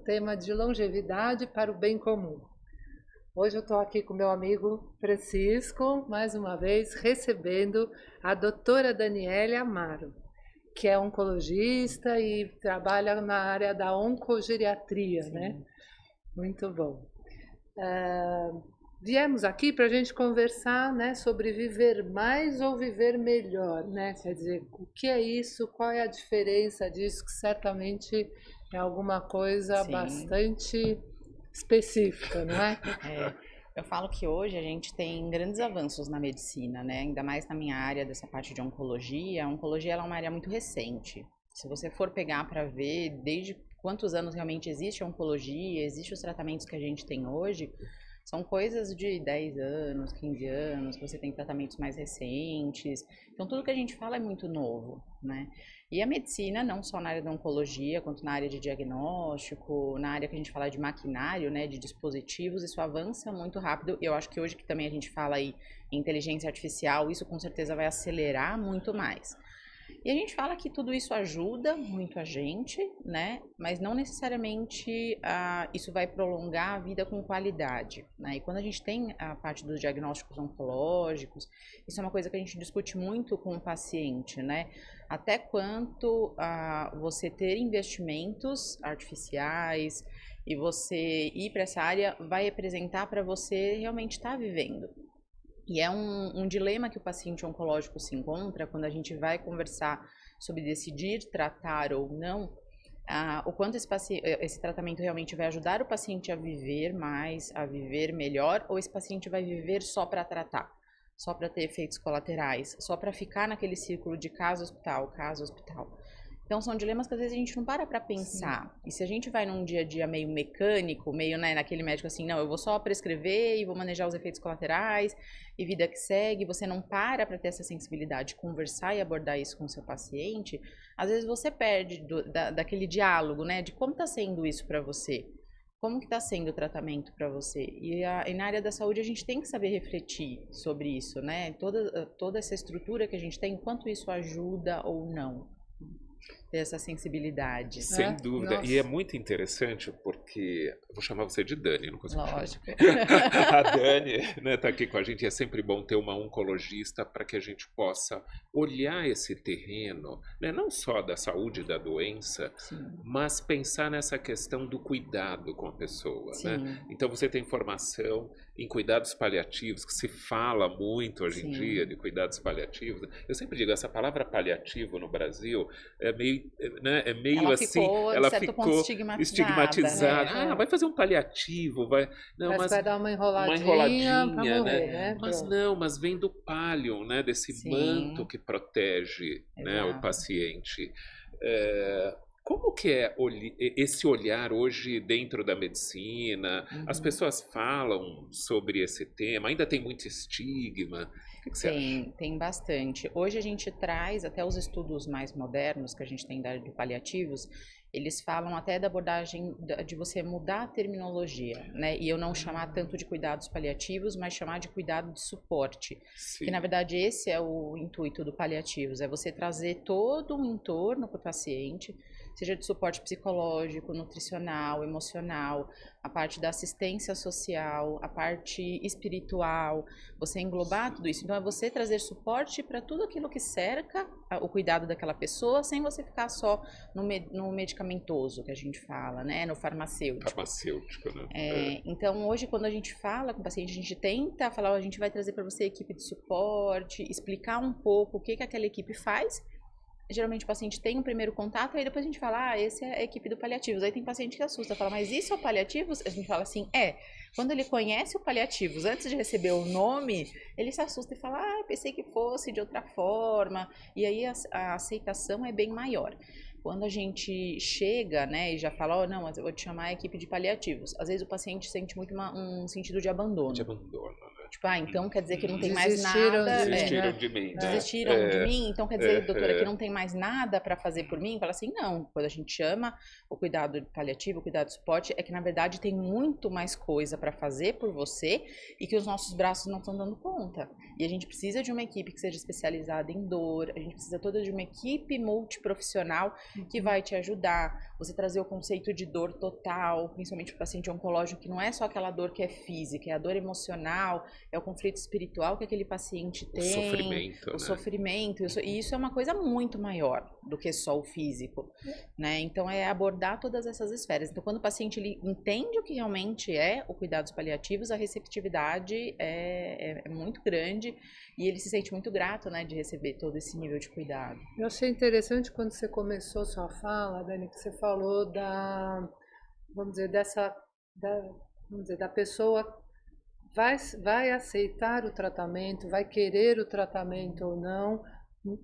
tema de longevidade para o bem comum. Hoje eu estou aqui com meu amigo Francisco, mais uma vez, recebendo a doutora Daniele Amaro, que é oncologista e trabalha na área da oncogeriatria, Sim. né? Muito bom. Viemos aqui para a gente conversar, né, sobre viver mais ou viver melhor, né? Quer dizer, o que é isso, qual é a diferença disso, que certamente é alguma coisa Sim. bastante específica, não é? Eu falo que hoje a gente tem grandes avanços na medicina, né? Ainda mais na minha área, dessa parte de oncologia. A oncologia ela é uma área muito recente. Se você for pegar para ver desde quantos anos realmente existe a oncologia, existem os tratamentos que a gente tem hoje, são coisas de 10 anos, 15 anos, você tem tratamentos mais recentes. Então, tudo que a gente fala é muito novo, né? E a medicina, não só na área da oncologia, quanto na área de diagnóstico, na área que a gente fala de maquinário, né, de dispositivos, isso avança muito rápido. Eu acho que hoje que também a gente fala aí em inteligência artificial, isso com certeza vai acelerar muito mais. E a gente fala que tudo isso ajuda muito a gente, né? Mas não necessariamente isso vai prolongar a vida com qualidade, né? E quando a gente tem a parte dos diagnósticos oncológicos, isso é uma coisa que a gente discute muito com o paciente, né? Até quanto você ter investimentos artificiais e você ir para essa área vai apresentar para você realmente estar vivendo. E é um dilema que o paciente oncológico se encontra quando a gente vai conversar sobre decidir tratar ou não, o quanto esse tratamento realmente vai ajudar o paciente a viver mais, a viver melhor, ou esse paciente vai viver só para tratar, só para ter efeitos colaterais, só para ficar naquele círculo de casa-hospital, casa-hospital. Então, são dilemas que às vezes a gente não para pensar. Sim. E se a gente vai num dia a dia meio mecânico, meio, né, naquele médico assim, não, eu vou só prescrever e vou manejar os efeitos colaterais e vida que segue, você não para ter essa sensibilidade de conversar e abordar isso com o seu paciente, às vezes você perde daquele diálogo, né, de como está sendo isso para você. Como que está sendo o tratamento para você? E na área da saúde a gente tem que saber refletir sobre isso, né? Toda essa estrutura que a gente tem, quanto isso ajuda ou não. Ter essa sensibilidade. Sem dúvida. Nossa. E é muito interessante porque... Vou chamar você de Dani, não consigo Lógico. chamar. A Dani, né, tá aqui com a gente. É sempre bom ter uma oncologista para que a gente possa olhar esse terreno, né, não só da saúde da doença, Sim. mas pensar nessa questão do cuidado com a pessoa. Sim. Né? Então você tem formação em cuidados paliativos, que se fala muito hoje em dia de cuidados paliativos. Eu sempre digo, essa palavra paliativo no Brasil é meio, né, ela assim, ficou, ela certo ficou ponto, estigmatizada. Né? Vai fazer um paliativo, vai... Não, mas vai dar uma enroladinha pra né? morrer, né? Mas não, mas vem do pallium, né? Desse manto que protege, né, o paciente. Como que é esse olhar hoje dentro da medicina? As pessoas falam sobre esse tema, ainda tem muito estigma. O que você acha? Tem bastante. Hoje a gente traz até os estudos mais modernos que a gente tem da área de paliativos, eles falam até da abordagem de você mudar a terminologia, né? E eu não chamar tanto de cuidados paliativos, mas chamar de cuidado de suporte. Sim. Que na verdade esse é o intuito do paliativos, é você trazer todo um entorno para o paciente, seja de suporte psicológico, nutricional, emocional, a parte da assistência social, a parte espiritual, você englobar tudo isso. Então é você trazer suporte para tudo aquilo que cerca o cuidado daquela pessoa, sem você ficar só no medicamentoso, que a gente fala, né? No farmacêutico. Farmacêutico, né? Então hoje quando a gente fala com o paciente, a gente tenta falar, a gente vai trazer para você a equipe de suporte, explicar um pouco o que aquela equipe faz. Geralmente o paciente tem um primeiro contato, aí depois a gente fala, essa é a equipe do paliativos. Aí tem paciente que assusta, fala, mas isso é o paliativos? A gente fala assim, Quando ele conhece o paliativos, antes de receber o nome, ele se assusta e fala, pensei que fosse de outra forma. E aí a aceitação é bem maior. Quando a gente chega, né, e já fala, não, mas eu vou te chamar a equipe de paliativos. Às vezes o paciente sente muito um sentido de abandono. De abandono, né? Tipo, então quer dizer que não tem mais Desistiram nada. Desistiram de mim, né? Desistiram de mim, então quer dizer, doutora, que não tem mais nada para fazer por mim? Fala assim, não. Quando a gente chama o cuidado paliativo, o cuidado de suporte, é que na verdade tem muito mais coisa para fazer por você e que os nossos braços não estão dando conta. E a gente precisa de uma equipe que seja especializada em dor, a gente precisa toda de uma equipe multiprofissional que vai te ajudar. Você trazer o conceito de dor total, principalmente para o paciente oncológico, que não é só aquela dor que é física, é a dor emocional, é o conflito espiritual que aquele paciente tem, O o sofrimento, e isso é uma coisa muito maior do que só o físico, né? Então é abordar todas essas esferas. Então quando o paciente ele entende o que realmente é o cuidados paliativos, a receptividade é muito grande e ele se sente muito grato, né, de receber todo esse nível de cuidado. Eu achei interessante quando você começou sua fala, Dani, que você falou vamos dizer, da pessoa vai aceitar o tratamento, vai querer o tratamento ou não,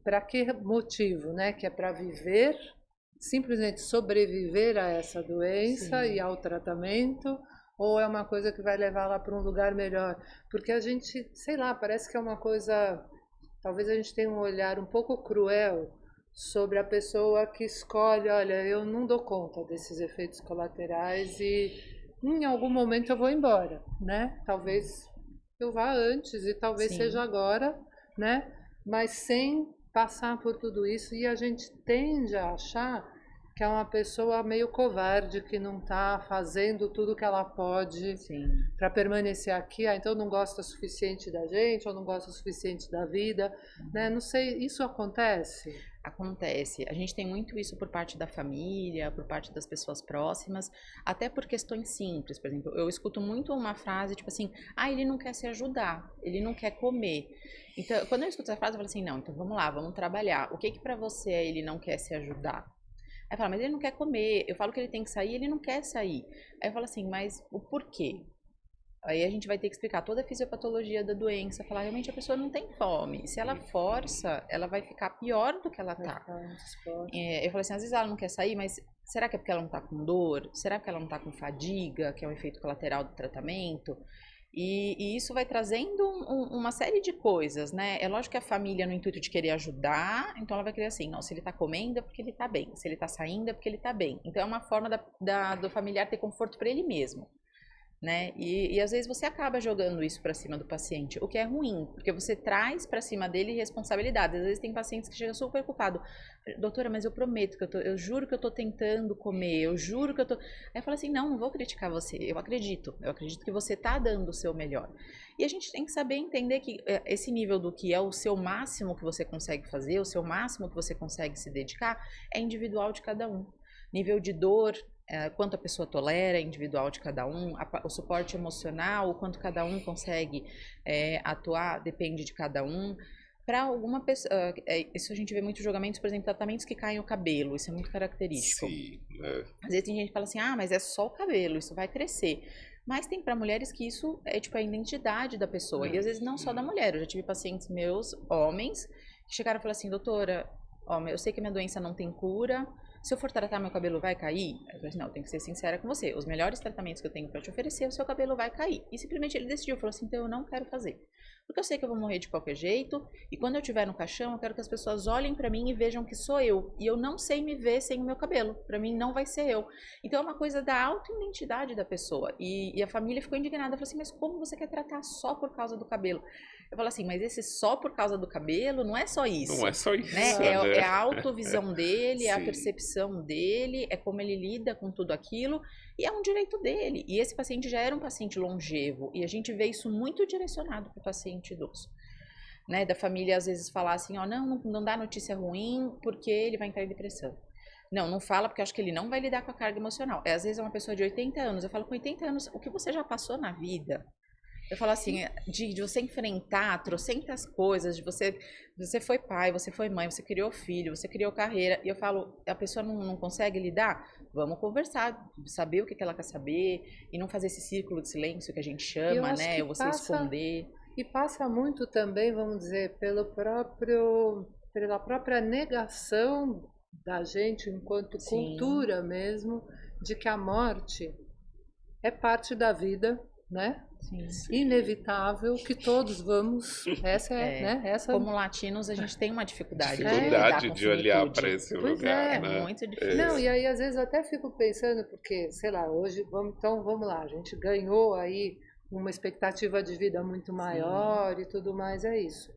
para que motivo, né? Que é para viver, simplesmente sobreviver a essa doença e ao tratamento, ou é uma coisa que vai levá-la para um lugar melhor? Porque a gente, sei lá, parece que é uma coisa, talvez a gente tenha um olhar um pouco cruel sobre a pessoa que escolhe, olha, eu não dou conta desses efeitos colaterais e em algum momento eu vou embora, né? Talvez eu vá antes e talvez seja agora, né? Mas sem passar por tudo isso, e a gente tende a achar que é uma pessoa meio covarde, que não está fazendo tudo que ela pode para permanecer aqui. Então não gosta o suficiente da gente, ou não gosta o suficiente da vida, né? Não sei, isso acontece? Acontece. A gente tem muito isso por parte da família, por parte das pessoas próximas, até por questões simples. Por exemplo, eu escuto muito uma frase tipo assim, ele não quer se ajudar, ele não quer comer. Então, quando eu escuto essa frase, eu falo assim, não, então vamos lá, vamos trabalhar. O que pra você é ele não quer se ajudar? Aí fala, mas ele não quer comer. Eu falo que ele tem que sair, ele não quer sair. Aí eu falo assim, mas o porquê? Aí a gente vai ter que explicar toda a fisiopatologia da doença, falar realmente a pessoa não tem fome. Se ela força, ela vai ficar pior do que ela tá. Eu falo assim, às vezes ela não quer sair, mas será que é porque ela não tá com dor? Será que ela não tá com fadiga, que é um efeito colateral do tratamento? E isso vai trazendo uma série de coisas, né? É lógico que a família, no intuito de querer ajudar, então ela vai querer assim, não, se ele tá comendo é porque ele tá bem, se ele tá saindo é porque ele tá bem. Então é uma forma do familiar ter conforto para ele mesmo. Né? E às vezes você acaba jogando isso para cima do paciente, o que é ruim, porque você traz para cima dele responsabilidade. Às vezes tem pacientes que chegam super preocupados, doutora, mas eu prometo que eu juro que eu tô tentando comer, eu juro que eu tô. Aí eu falo assim, não vou criticar você, eu acredito que você tá dando o seu melhor. E a gente tem que saber entender que esse nível do que é o seu máximo que você consegue fazer, o seu máximo que você consegue se dedicar, é individual de cada um. Nível de dor, quanto a pessoa tolera, é individual de cada um, o suporte emocional, o quanto cada um consegue atuar, depende de cada um. Para alguma pessoa, isso a gente vê muitos julgamentos, por exemplo, tratamentos que caem o cabelo, isso é muito característico. Sim, Às vezes tem gente que fala assim, mas é só o cabelo, isso vai crescer. Mas tem para mulheres que isso é tipo a identidade da pessoa, e às vezes não só da mulher. Eu já tive pacientes meus, homens, que chegaram e falaram assim, doutora, eu sei que minha doença não tem cura, se eu for tratar, meu cabelo vai cair? Eu falei assim, não, eu tenho que ser sincera com você. Os melhores tratamentos que eu tenho para te oferecer, o seu cabelo vai cair. E simplesmente ele decidiu, falou assim, então eu não quero fazer. Porque eu sei que eu vou morrer de qualquer jeito, e quando eu estiver no caixão, eu quero que as pessoas olhem para mim e vejam que sou eu. E eu não sei me ver sem o meu cabelo. Para mim não vai ser eu. Então é uma coisa da autoidentidade da pessoa. E a família ficou indignada, falou assim, mas como você quer tratar só por causa do cabelo? Eu falo assim, mas esse só por causa do cabelo não é só isso. Não é só isso, né? né? É a autovisão dele, é a percepção dele, é como ele lida com tudo aquilo, e é um direito dele. E esse paciente já era um paciente longevo, e a gente vê isso muito direcionado para o paciente idoso. Né? Da família às vezes falar assim, não dá notícia ruim porque ele vai entrar em depressão. Não fala porque eu acho que ele não vai lidar com a carga emocional. Às vezes é uma pessoa de 80 anos, eu falo, com 80 anos, o que você já passou na vida? Eu falo assim, de você enfrentar trocentas coisas, de você foi pai, você foi mãe, você criou filho, você criou carreira, e eu falo, a pessoa não consegue lidar? Vamos conversar, saber o que ela quer saber, e não fazer esse círculo de silêncio que a gente chama, né? Você esconder. E passa muito também, vamos dizer, pela própria negação da gente, enquanto cultura mesmo, de que a morte é parte da vida, né? Sim. Inevitável que todos vamos. Essa é, né? Essa... Como latinos, a gente tem uma dificuldade de olhar para esse pois lugar. É né? Muito difícil. Não, e aí às vezes eu até fico pensando, porque, sei lá, hoje, então vamos lá, a gente ganhou aí uma expectativa de vida muito maior e tudo mais, é isso.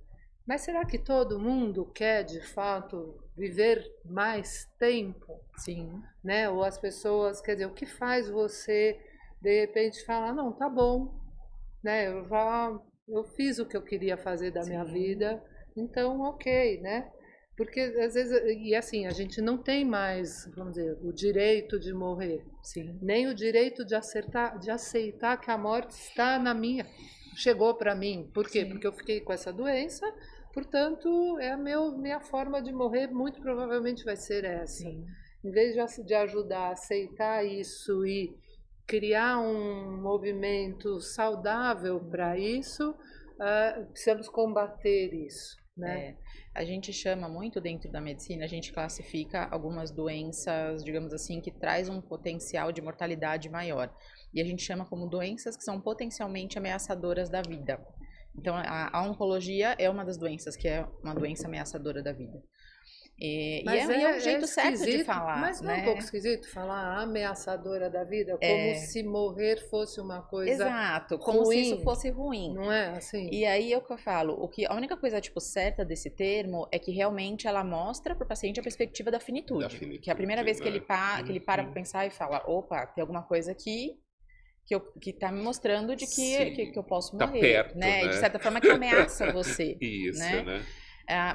Mas será que todo mundo quer, de fato, viver mais tempo? Sim. Né? Ou as pessoas, quer dizer, o que faz você, de repente, falar, não, tá bom, né? Eu fiz o que eu queria fazer da minha vida, então ok, né? Porque às vezes, e assim, a gente não tem mais, vamos dizer, o direito de morrer, nem o direito de aceitar que a morte está na minha, chegou para mim. Por quê? Porque eu fiquei com essa doença, portanto, é a minha forma de morrer, muito provavelmente vai ser essa. Em vez de ajudar a aceitar isso e criar um movimento saudável para isso, precisamos combater isso, né? A gente chama muito dentro da medicina, a gente classifica algumas doenças, digamos assim, que traz um potencial de mortalidade maior. E a gente chama como doenças que são potencialmente ameaçadoras da vida. Então, a oncologia é uma das doenças que é uma doença ameaçadora da vida. E é o jeito certo de falar. Mas não né? é um pouco esquisito falar ameaçadora da vida, como se morrer fosse uma coisa Exato, como ruim, se isso fosse ruim. Não é assim? E aí é o que eu falo, a única coisa tipo certa desse termo é que realmente ela mostra para o paciente a perspectiva da finitude. Que é a primeira vez que ele para para pensar e fala, opa, tem alguma coisa aqui que tá me mostrando de que eu posso morrer, perto, né? De certa forma que ameaça você. Isso, né?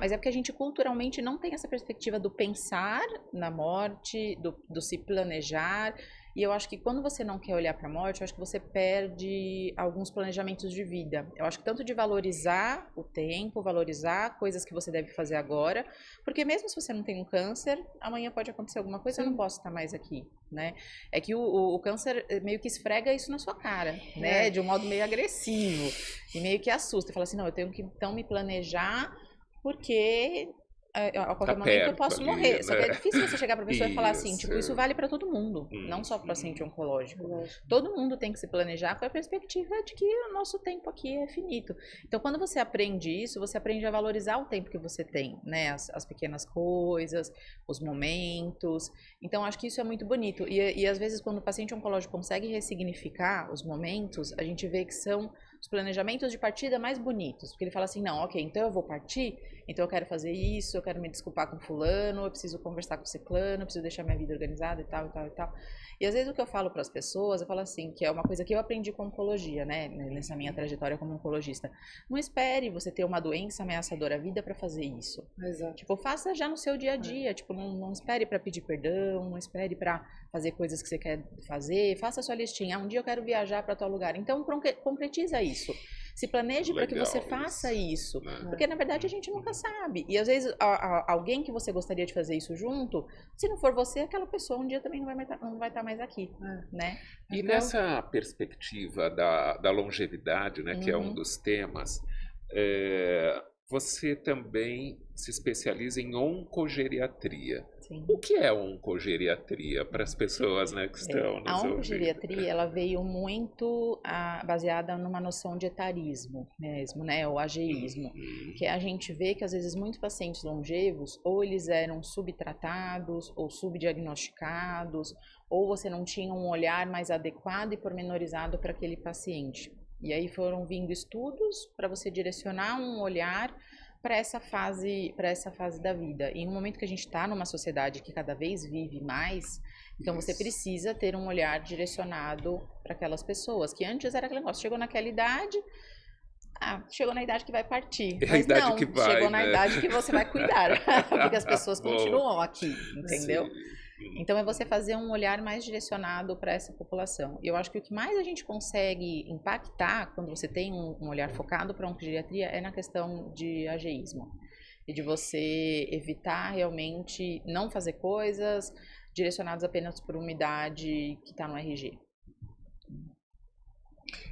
Mas é porque a gente culturalmente não tem essa perspectiva do pensar na morte, do se planejar. E eu acho que quando você não quer olhar para a morte, eu acho que você perde alguns planejamentos de vida. Eu acho que tanto de valorizar o tempo, valorizar coisas que você deve fazer agora, porque mesmo se você não tem um câncer, amanhã pode acontecer alguma coisa, eu não posso estar mais aqui, né? É que o câncer meio que esfrega isso na sua cara, né? De um modo meio agressivo e meio que assusta. Fala assim, não, eu tenho que então me planejar porque a qualquer momento eu posso morrer. Né? Só que é difícil você chegar para a pessoa e falar assim, tipo, isso vale para todo mundo, não só para o paciente oncológico. Todo mundo tem que se planejar com a perspectiva de que o nosso tempo aqui é finito. Então, quando você aprende isso, você aprende a valorizar o tempo que você tem, né? As pequenas coisas, os momentos. Então, acho que isso é muito bonito. E às vezes, quando o paciente oncológico consegue ressignificar os momentos, a gente vê que são os planejamentos de partida mais bonitos, porque ele fala assim, não, ok, então eu vou partir, então eu quero fazer isso, eu quero me desculpar com fulano, eu preciso conversar com ciclano, eu preciso deixar minha vida organizada e tal, e tal, e tal. E às vezes o que eu falo para as pessoas, eu falo assim, que é uma coisa que eu aprendi com oncologia, né, nessa minha trajetória como oncologista. Não espere você ter uma doença ameaçadora à vida para fazer isso. Exato. Tipo, faça já no seu dia a dia, tipo, não espere para pedir perdão, não espere para fazer coisas que você quer fazer, faça a sua listinha. Um dia eu quero viajar para tal lugar. Então, concretiza isso. Se planeje para que você faça isso. Porque, na verdade, a gente nunca sabe. E, às vezes, alguém que você gostaria de fazer isso junto, se não for você, aquela pessoa um dia também não vai estar mais aqui, né? E então, nessa perspectiva da longevidade, né, que é um dos temas, você também se especializa em oncogeriatria. Sim. O que é oncogeriatria para as pessoas, né, que estão nos A oncogeriatria, ela veio muito baseada numa noção de etarismo mesmo, né, o ageísmo, que a gente vê que às vezes muitos pacientes longevos, ou eles eram subtratados, ou subdiagnosticados, ou você não tinha um olhar mais adequado e pormenorizado para aquele paciente. E aí foram vindo estudos para você direcionar um olhar para essa fase da vida. E no momento que a gente está numa sociedade que cada vez vive mais, então você precisa ter um olhar direcionado para aquelas pessoas, que antes era aquele negócio, chegou naquela idade, chegou na idade que vai partir. Mas não, chegou na idade que você vai cuidar, porque as pessoas continuam aqui, entendeu? Sim. Então é você fazer um olhar mais direcionado para essa população. E eu acho que o que mais a gente consegue impactar quando você tem um olhar focado para a oncogeriatria é na questão de ageísmo. E de você evitar realmente não fazer coisas direcionadas apenas por uma idade que está no RG.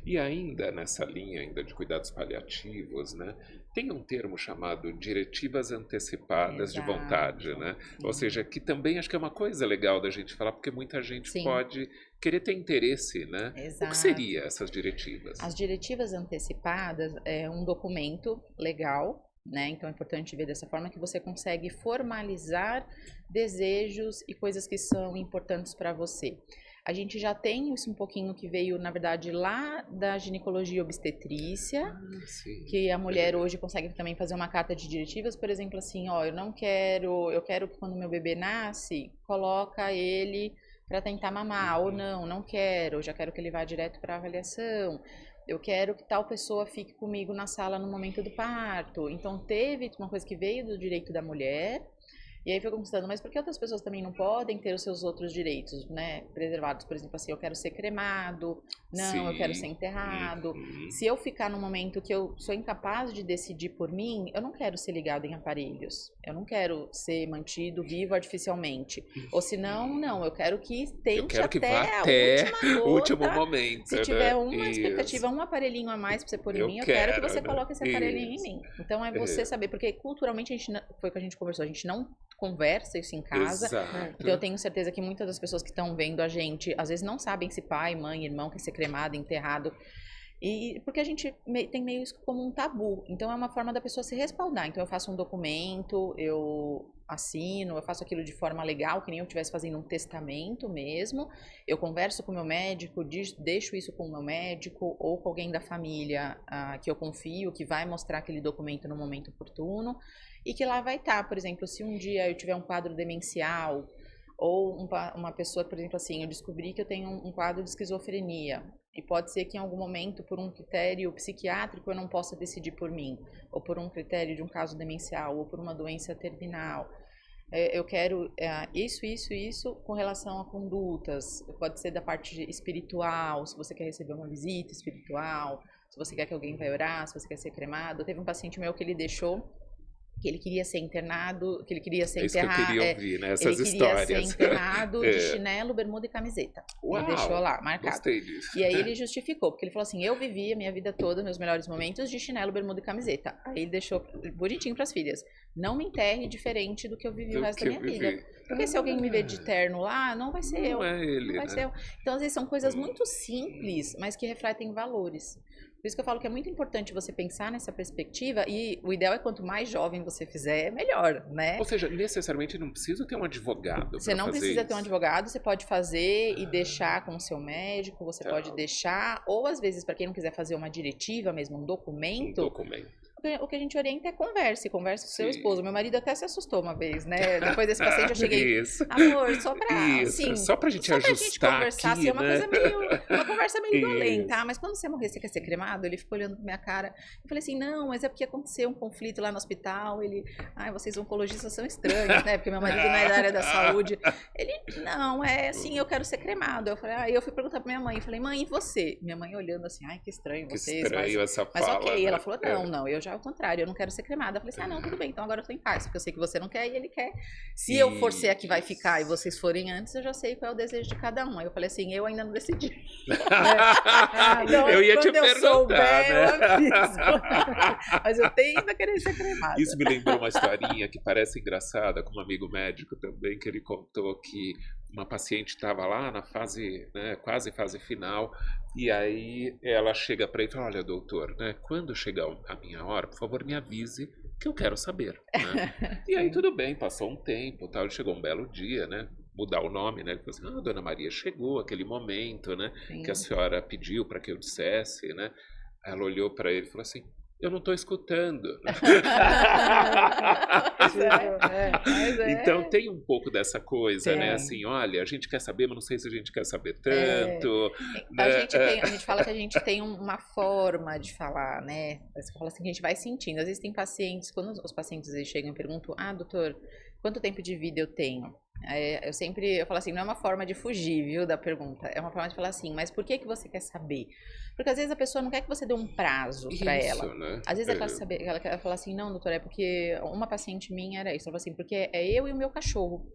E ainda nessa linha ainda de cuidados paliativos, né? Tem um termo chamado diretivas antecipadas de vontade, né? Ou seja, que também acho que é uma coisa legal da gente falar, porque muita gente pode querer ter interesse, né? Exato. O que seriam essas diretivas? As diretivas antecipadas é um documento legal, né? Então é importante ver dessa forma que você consegue formalizar desejos e coisas que são importantes para você. A gente já tem isso um pouquinho que veio, na verdade, lá da ginecologia e obstetrícia, que a mulher hoje consegue também fazer uma carta de diretivas, por exemplo, assim, ó, eu quero que quando meu bebê nasce, coloca ele para tentar mamar, ou não quero, já quero que ele vá direto para avaliação. Eu quero que tal pessoa fique comigo na sala no momento do parto. Então teve uma coisa que veio do direito da mulher. E aí foi conquistando, mas por que outras pessoas também não podem ter os seus outros direitos, né, preservados? Por exemplo, assim, eu quero ser cremado, eu quero ser enterrado. Se eu ficar num momento que eu sou incapaz de decidir por mim, eu não quero ser ligado em aparelhos. Eu não quero ser mantido vivo artificialmente. Ou senão, não, eu quero que tente até o último momento. Se tiver uma expectativa, um aparelhinho a mais pra você pôr em mim, eu quero que você coloque esse aparelhinho em mim. Então é você saber, porque culturalmente foi o que a gente conversou, a gente não conversa isso em casa. Exato. Então eu tenho certeza que muitas das pessoas que estão vendo a gente, às vezes não sabem se pai, mãe, irmão quer ser cremado, enterrado. E porque a gente tem meio isso como um tabu. Então é uma forma da pessoa se respaldar. Então eu faço um documento, eu assino, eu faço aquilo de forma legal, que nem eu estivesse fazendo um testamento mesmo. Eu converso com o meu médico, deixo isso com o meu médico ou com alguém da família que eu confio, que vai mostrar aquele documento no momento oportuno. E que lá vai estar, por exemplo, se um dia eu tiver um quadro demencial ou uma pessoa, por exemplo, assim, eu descobri que eu tenho um quadro de esquizofrenia e pode ser que em algum momento, por um critério psiquiátrico, eu não possa decidir por mim, ou por um critério de um caso demencial, ou por uma doença terminal. Eu quero isso com relação a condutas. Pode ser da parte espiritual, se você quer receber uma visita espiritual, se você quer que alguém vai orar, se você quer ser cremado. Teve um paciente meu que ele deixou que ele queria ser internado, que ele queria ser enterrado. Isso que eu queria ouvir, né? Essas histórias. Ele queria ser internado de chinelo, bermuda e camiseta. Uau, ele deixou lá, marcado. Gostei disso. E aí ele justificou, porque ele falou assim, eu vivi a minha vida toda, meus melhores momentos, de chinelo, bermuda e camiseta. Aí ele deixou bonitinho pras filhas. Não me enterre diferente do que eu vivi o resto da minha vida. Porque se alguém me ver de terno lá, não vai ser eu. Não é ele, não vai ser eu. Então, às vezes, são coisas muito simples, mas que refletem valores. Por isso que eu falo que é muito importante você pensar nessa perspectiva e o ideal é quanto mais jovem você fizer, melhor, né? Ou seja, necessariamente não precisa ter um advogado. Você não precisa ter um advogado, você pode fazer e deixar com o seu médico, você pode deixar, ou às vezes, para quem não quiser fazer uma diretiva mesmo, um documento. O que a gente orienta é converse com o seu esposo. Meu marido até se assustou uma vez, né? Depois desse paciente eu cheguei, amor, só pra gente conversar, aqui, assim, uma conversa meio violenta, mas quando você morrer, você quer ser cremado? Ele ficou olhando pra minha cara, eu falei assim, não, mas é porque aconteceu um conflito lá no hospital, vocês oncologistas são estranhos, né? Porque meu marido não é da área da saúde. Ele, não, é assim, eu quero ser cremado. Eu falei, aí eu fui perguntar pra minha mãe, eu falei, mãe, e você? Minha mãe olhando assim, que estranho vocês, estranho essa fala, mas ok, né? Ela falou, não, eu já ao contrário, eu não quero ser cremada. Eu falei assim, não, tudo bem, então agora eu tô em paz, porque eu sei que você não quer e ele quer. Se eu for ser a que vai ficar e vocês forem antes, eu já sei qual é o desejo de cada um. Aí eu falei assim, eu ainda não decidi. Então, eu ia te perguntar, né? Mas eu tenho ainda querer ser cremada. Isso me lembrou uma historinha que parece engraçada, com um amigo médico também, que ele contou que uma paciente estava lá na fase, né, quase fase final, e aí ela chega para ele e fala, olha, doutor, né, quando chegar a minha hora, por favor, me avise que eu quero saber. Né? E aí tudo bem, passou um tempo, tal, chegou um belo dia, né? Mudar o nome, né? Ele falou assim, Dona Maria, chegou aquele momento, né? Sim. Que a senhora pediu para que eu dissesse, né? Ela olhou para ele e falou assim, eu não estou escutando. Então tem um pouco dessa coisa, né? Assim, olha, a gente quer saber, mas não sei se a gente quer saber tanto. Né? A gente fala que a gente tem uma forma de falar, né? Você fala assim, a gente vai sentindo. Às vezes tem pacientes, quando os pacientes eles chegam e perguntam, doutor, quanto tempo de vida eu tenho? Eu falo assim, não é uma forma de fugir, viu, da pergunta, é uma forma de falar assim, mas por que você quer saber? Porque às vezes a pessoa não quer que você dê um prazo para ela. Né? Às vezes ela quer falar assim, não, doutora, é porque uma paciente minha era isso, ela falou assim, porque é eu e o meu cachorro.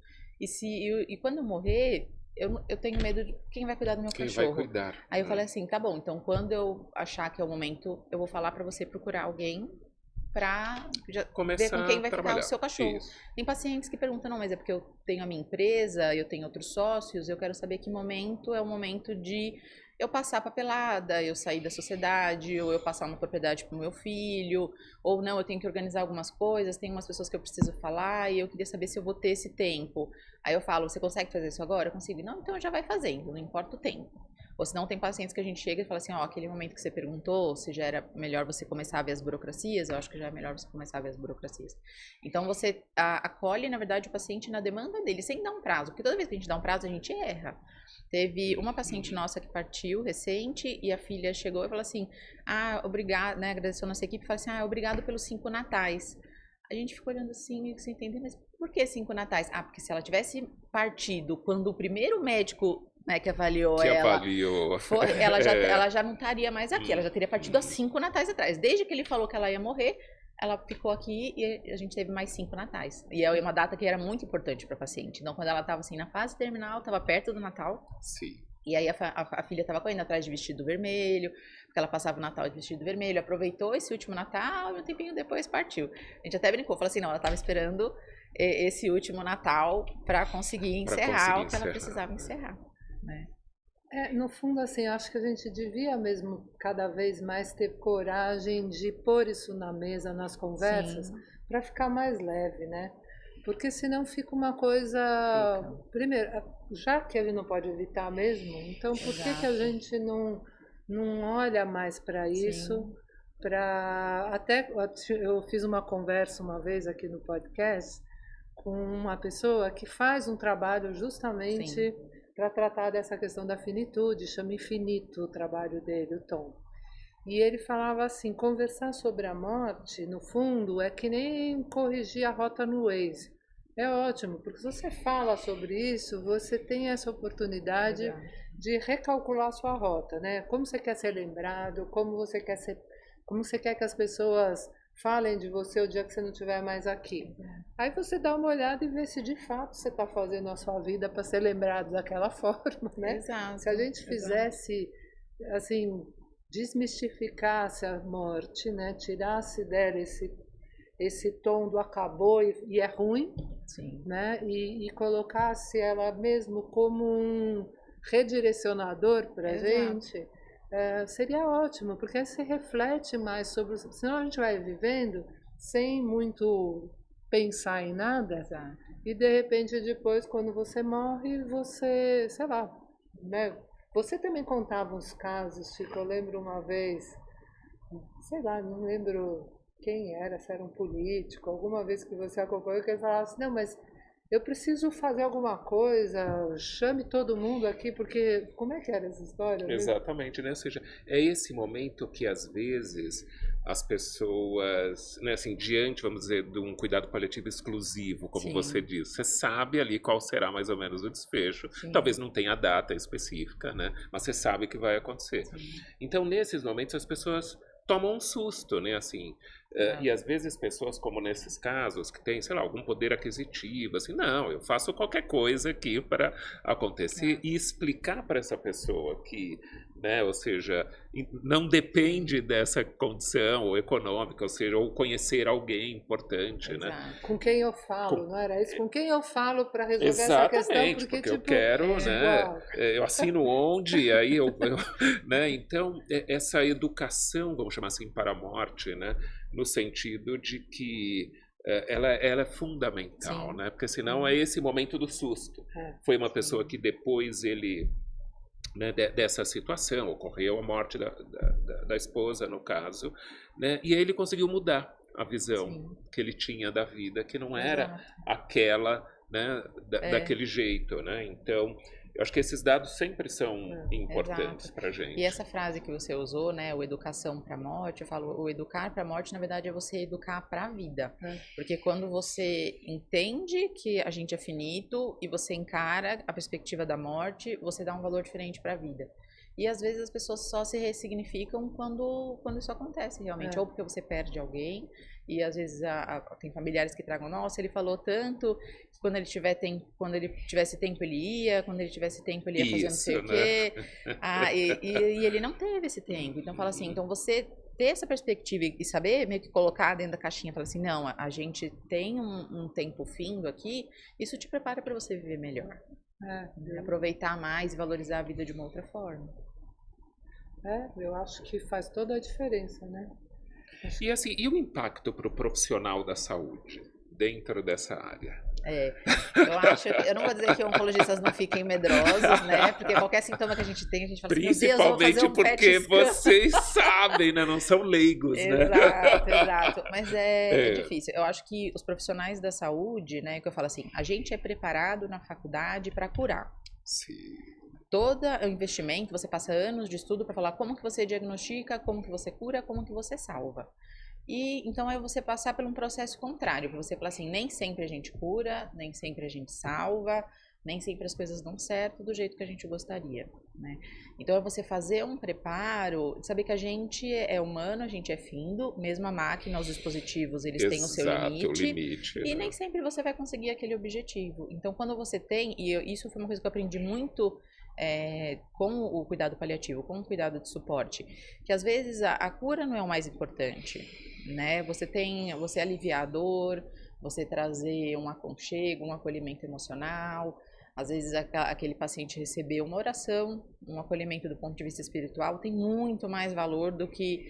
E quando eu morrer, eu tenho medo de quem vai cuidar do meu Quem cachorro. vai cuidar? Aí eu falei assim, tá bom, então quando eu achar que é o momento, eu vou falar pra você procurar alguém pra ver Começar com quem vai a ficar trabalhar. o seu cachorro. Isso. Tem pacientes que perguntam, não, mas é porque eu tenho a minha empresa, eu tenho outros sócios, eu quero saber que momento é o momento de eu passar a papelada, eu sair da sociedade, ou eu passar uma propriedade pro meu filho, ou não, eu tenho que organizar algumas coisas, tem umas pessoas que eu preciso falar e eu queria saber se eu vou ter esse tempo. Aí eu falo, você consegue fazer isso agora? Eu consigo. Não, então já vai fazendo, não importa o tempo. Ou senão tem pacientes que a gente chega e fala assim, ó, aquele momento que você perguntou, se já era melhor você começar a ver as burocracias, eu acho que já é melhor você começar a ver as burocracias. Então você acolhe, na verdade, o paciente na demanda dele, sem dar um prazo, porque toda vez que a gente dá um prazo, a gente erra. Teve uma paciente nossa que partiu recente e a filha chegou e falou assim, obrigada, né, agradeceu a nossa equipe, e falou assim, obrigado pelos 5 natais. A gente ficou olhando assim, sem entender, mas por que 5 natais? Porque se ela tivesse partido quando o primeiro médico, né, que avaliou ela já não estaria mais aqui, ela já teria partido há 5 natais atrás. Desde que ele falou que ela ia morrer, ela ficou aqui e a gente teve mais 5 natais. E é uma data que era muito importante para a paciente. Então, quando ela estava assim na fase terminal, estava perto do Natal. Sim. E aí a filha estava correndo atrás de vestido vermelho, porque ela passava o Natal de vestido vermelho, aproveitou esse último Natal e um tempinho depois partiu. A gente até brincou, falou assim, não, ela estava esperando esse último Natal para conseguir encerrar o que ela precisava encerrar, né? No fundo, assim, acho que a gente devia mesmo cada vez mais ter coragem de pôr isso na mesa, nas conversas, para ficar mais leve, né? Porque senão fica uma coisa... Primeiro, já que ele não pode evitar mesmo, então por que a gente não olha mais para isso? Até eu fiz uma conversa uma vez aqui no podcast com uma pessoa que faz um trabalho justamente para tratar dessa questão da finitude, chama Infinito o trabalho dele, o Tom. E ele falava assim, conversar sobre a morte, no fundo, é que nem corrigir a rota no Waze. É ótimo, porque se você fala sobre isso, você tem essa oportunidade de recalcular sua rota, né? Como você quer ser lembrado, como você quer que as pessoas falem de você o dia que você não estiver mais aqui. Aí você dá uma olhada e vê se de fato você está fazendo a sua vida para ser lembrado daquela forma, né? Exato, se a gente fizesse, assim, desmistificasse a morte, né? Tirasse dela esse tom do acabou e é ruim, né? E colocasse ela mesmo como um redirecionador para a gente, seria ótimo, porque aí você reflete mais sobre... Senão a gente vai vivendo sem muito pensar em nada, e de repente depois, quando você morre, você, sei lá, né? Você também contava uns casos, Chico, eu lembro uma vez, sei lá, não lembro quem era, se era um político, alguma vez que você acompanhou, que ele falava assim, não, mas eu preciso fazer alguma coisa, chame todo mundo aqui, porque como é que era essa história? Exatamente, né? Ou seja, é esse momento que às vezes as pessoas, né, assim, diante, vamos dizer, de um cuidado paliativo exclusivo, como você diz, você sabe ali qual será mais ou menos o desfecho. Talvez não tenha data específica, né? Mas você sabe que vai acontecer. Então, nesses momentos, as pessoas tomam um susto, né? Assim, e às vezes pessoas como nesses casos que têm, sei lá, algum poder aquisitivo, assim, não, eu faço qualquer coisa aqui para acontecer e explicar para essa pessoa que, né, ou seja, não depende dessa condição ou econômica, ou seja, ou conhecer alguém importante, né? Com quem eu falo, não era isso? Com quem eu falo para resolver essa questão? Porque tipo, eu tipo, quero, né? Eu assino onde, aí né? Então, essa educação, vamos chamar assim, para a morte, né? No sentido de que ela é fundamental, né? Porque senão é esse momento do susto. Foi uma pessoa que depois ele, né, dessa situação, ocorreu a morte da esposa, no caso, né? E aí ele conseguiu mudar a visão que ele tinha da vida, que não era aquela, né, daquele jeito, né? Então, eu acho que esses dados sempre são importantes para a gente. E essa frase que você usou, né, o educação para a morte, eu falo, o educar para a morte, na verdade, é você educar para a vida. Porque quando você entende que a gente é finito e você encara a perspectiva da morte, você dá um valor diferente para a vida. E às vezes as pessoas só se ressignificam quando isso acontece realmente. Ou porque você perde alguém, e às vezes tem familiares que tragam, nossa, ele falou tanto, quando ele tivesse tempo ele ia, quando ele tivesse tempo ele ia fazer não sei o quê. E ele não teve esse tempo. Então fala assim, então você ter essa perspectiva e saber meio que colocar dentro da caixinha, falar assim, não, a gente tem um tempo findo aqui, isso te prepara para você viver melhor. Aproveitar mais e valorizar a vida de uma outra forma. Eu acho que faz toda a diferença, né? E assim, e o impacto para o profissional da saúde dentro dessa área? Eu não vou dizer que oncologistas não fiquem medrosos, né? Porque qualquer sintoma que a gente tem, a gente fala assim, meu Deus, eu vou fazer um porque vocês sabem, né? Não são leigos, né? Exato. Mas é difícil. Eu acho que os profissionais da saúde, né? Que eu falo assim, a gente é preparado na faculdade para curar. Sim. Todo o investimento, você passa anos de estudo para falar como que você diagnostica, como que você cura, como que você salva. E então é você passar por um processo contrário, para você falar assim, nem sempre a gente cura, nem sempre a gente salva, nem sempre as coisas dão certo do jeito que a gente gostaria, né? Então é você fazer um preparo, saber que a gente é humano, a gente é findo, mesmo a máquina, os dispositivos, eles têm o seu limite, e nem sempre você vai conseguir aquele objetivo. Então quando você tem, e isso foi uma coisa que eu aprendi muito com o cuidado paliativo, com o cuidado de suporte, que às vezes a cura não é o mais importante, né? Você aliviar a dor, você trazer um aconchego, um acolhimento emocional. Às vezes aquele paciente receber uma oração, um acolhimento do ponto de vista espiritual tem muito mais valor do que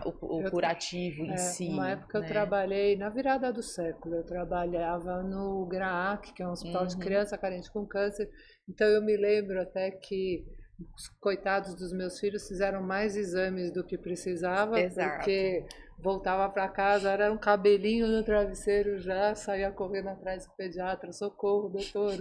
o curativo em si. Uma época eu trabalhei na virada do século, eu trabalhava no GRAAC, que é um hospital de criança carente com câncer. Então eu me lembro até que os coitados dos meus filhos fizeram mais exames do que precisava, porque voltava para casa, era um cabelinho no travesseiro já, saía correndo atrás do pediatra, socorro, doutor,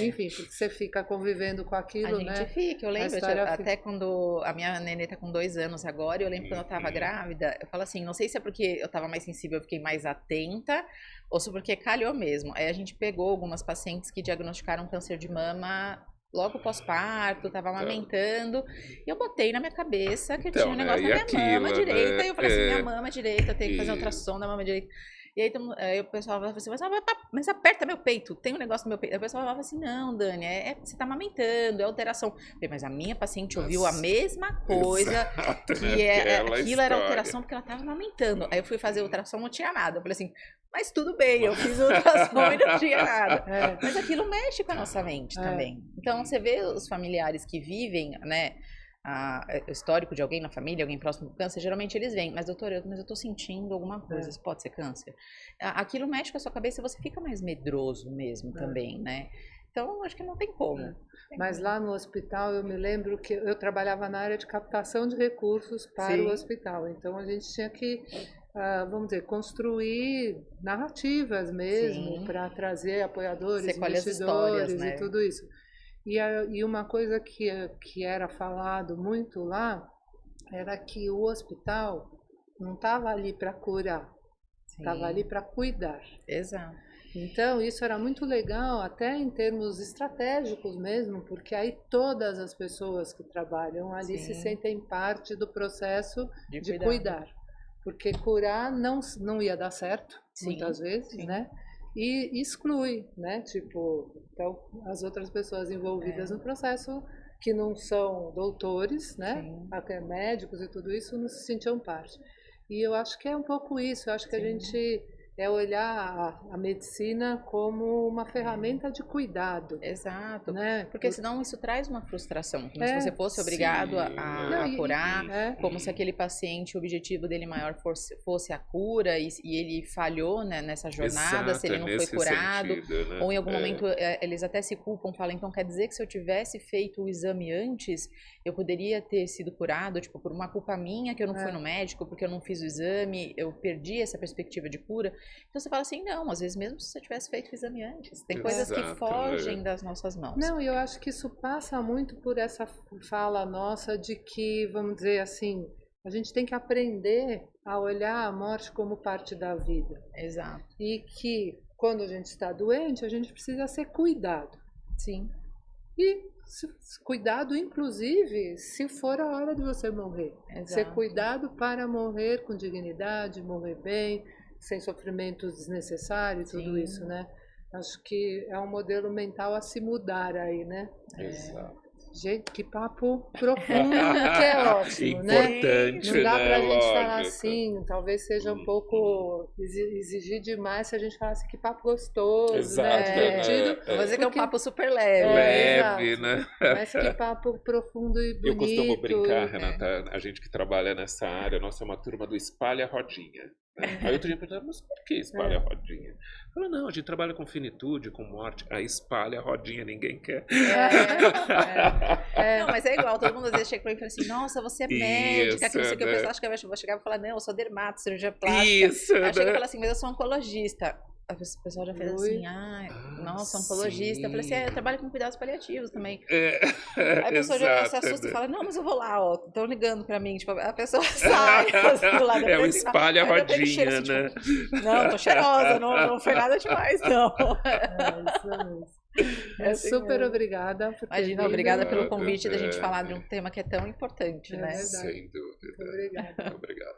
enfim, porque você fica convivendo com aquilo, né? A gente fica, eu lembro, até quando a minha nenê tá com 2 anos agora, eu lembro quando eu tava grávida, eu falo assim, não sei se é porque eu tava mais sensível, eu fiquei mais atenta, ou se porque calhou mesmo. Aí a gente pegou algumas pacientes que diagnosticaram câncer de mama logo pós-parto, tava amamentando, e eu botei na minha cabeça que eu tinha um negócio na minha mama direita, e eu falei assim, minha mama direita, eu tenho que fazer ultrassom da mama direita. E aí o pessoal falava assim, mas aperta meu peito, tem um negócio no meu peito. Aí o pessoal falava assim, não, Dani, você tá amamentando, é alteração. Eu falei, mas a minha paciente ouviu a mesma coisa, que aquilo era alteração porque ela tava amamentando. Aí eu fui fazer ultrassom, não tinha nada. Eu falei assim, mas tudo bem, eu fiz ultrassom e não tinha nada. Mas aquilo mexe com a nossa mente também. Então você vê os familiares que vivem, né, o histórico de alguém na família, alguém próximo do câncer, geralmente eles vêm, mas doutor, eu tô sentindo alguma coisa, isso pode ser câncer. Aquilo mexe com a sua cabeça e você fica mais medroso mesmo também, né? Então, acho que não tem como. Mas lá no hospital, eu me lembro que eu trabalhava na área de captação de recursos para o hospital, então a gente tinha que, vamos dizer, construir narrativas mesmo para trazer apoiadores, investidores e tudo isso. E uma coisa que era falado muito lá era que o hospital não estava ali para curar, estava ali para cuidar. Exato. Então, isso era muito legal, até em termos estratégicos mesmo, porque aí todas as pessoas que trabalham ali se sentem parte do processo de cuidar. Porque curar não ia dar certo, muitas vezes, né? E exclui, né? Tipo, então, as outras pessoas envolvidas no processo, que não são doutores, né? Até médicos e tudo isso, não se sentiam parte. E eu acho que é um pouco isso, eu acho que a gente olhar a medicina como uma ferramenta de cuidado. Exato. Né? Porque senão isso traz uma frustração, como se você fosse obrigado a curar, como se aquele paciente, o objetivo dele maior fosse a cura e ele falhou, né, nessa jornada, se ele não foi curado, sentido, né? Ou em algum momento eles até se culpam, falam, então quer dizer que se eu tivesse feito o exame antes, eu poderia ter sido curado, tipo, por uma culpa minha que eu não fui no médico, porque eu não fiz o exame, eu perdi essa perspectiva de cura. Então você fala assim, não, às vezes mesmo se você tivesse feito o exame antes, tem coisas que fogem das nossas mãos. Não, eu acho que isso passa muito por essa fala nossa de que, vamos dizer assim, a gente tem que aprender a olhar a morte como parte da vida. Exato. E que quando a gente está doente, a gente precisa ser cuidado. Sim. E Cuidado, inclusive, se for a hora de você morrer. Exato. Ser cuidado para morrer com dignidade, morrer bem, sem sofrimento desnecessário, tudo Sim. isso, né? Acho que é um modelo mental a se mudar aí, né? Exato. Gente, que papo profundo, que é ótimo, né? Importante, Não dá né? pra gente falar Lógico. assim, talvez seja um pouco exigir demais se a gente falasse que papo gostoso, Exato, né? Divertido. Vou dizer que é um Porque- papo super leve. Leve, exato. né? Mas que papo profundo e bonito. Eu costumo brincar, e- Renata, a gente que trabalha nessa área, nós somos uma turma do espalha rodinha. Né? Aí outro dia eu perguntava, mas por que espalha rodinha? Falou, não, a gente trabalha com finitude, com morte, aí espalha a rodinha, ninguém quer. Não, mas é igual, todo mundo às vezes chega pra mim e fala assim, nossa, você é médica, que não sei o que, o né? pessoal acha que eu vou chegar e falar, não, eu sou dermato, cirurgia plástica. Isso, Aí chega e né? fala assim, mas eu sou oncologista. Aí o pessoal já fez assim, nossa, oncologista. Eu falei assim, eu trabalho com cuidados paliativos também. Aí a pessoa já se assusta e fala, não, mas eu vou lá, ó, estão ligando pra mim. Tipo, a pessoa sai assim, do lado da É o frente, espalha aí eu tenho cheiro, rodinha, assim, né? tipo, não, tô cheirosa, não foi nada demais, não. isso mesmo. assim Super mesmo. obrigada por ter Imagina, vindo. obrigada pelo convite da gente É. falar de um tema que é tão importante, É né? verdade. Sem dúvida. Muito obrigada. Obrigado.